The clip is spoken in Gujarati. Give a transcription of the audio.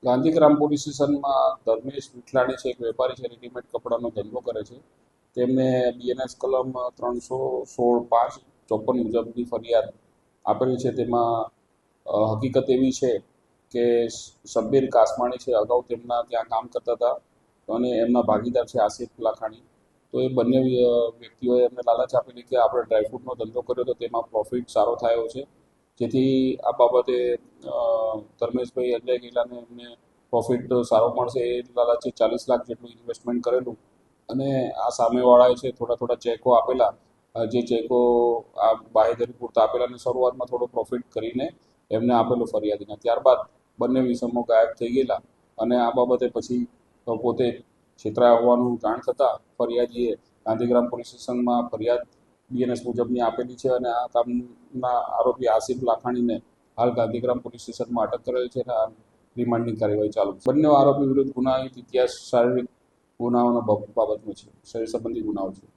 ગાંધીગ્રામ પોલીસ સ્ટેશનમાં ધર્મેશ વિઠલાણી છે, એક વેપારી છે, રેડીમેડ કપડાનો ધંધો કરે છે. તેમને બીએનએસ કલમ 316(5) 54 મુજબની ફરિયાદ આપેલી છે. તેમાં હકીકત એવી છે કે શબ્બીર કાસમાણી છે, અગાઉ તેમના ત્યાં કામ કરતા હતા અને એમના ભાગીદાર છે આસિફ લાખાણી. તો એ બંને વ્યક્તિઓએ એમને લાલચ આપેલી કે આપણે ડ્રાયફ્રૂટનો ધંધો કર્યો તો તેમાં પ્રોફિટ સારો થયો છે, જેથી આ બાબતે ધર્મેશભાઈ અજય ગેલાને એમને પ્રોફિટ સારો મળશે એ લાલચે 40 લાખ જેટલું ઇન્વેસ્ટમેન્ટ કરેલું અને આ સામેવાળાએ છે થોડા થોડા ચેકો આપેલા. જે ચેકો આ બાહેધરી પૂરતા આપેલા અને શરૂઆતમાં થોડો પ્રોફિટ કરીને એમને આપેલો ફરિયાદીને. ત્યારબાદ બંને વિષમો ગાયબ થઈ ગયેલા અને આ બાબતે પછી પોતે છેતરાયા હોવાનું જાણ થતાં ફરિયાદીએ ગાંધીગ્રામ પોલીસ સ્ટેશનમાં ફરિયાદ બીએનએસ મુજબની આપેલી છે અને આ કામના આરોપી આસિફ લાખાણીને હાલ ગાંધીગ્રામ પોલીસ સ્ટેશનમાં અટક કરેલ છે અને રિમાન્ડની કાર્યવાહી ચાલુ છે. બંને આરોપી વિરુદ્ધ ગુનાહિત ઇતિહાસ શારીરિક ગુનાઓના બાબતનો છે, શરીર સંબંધી ગુનાઓ છે.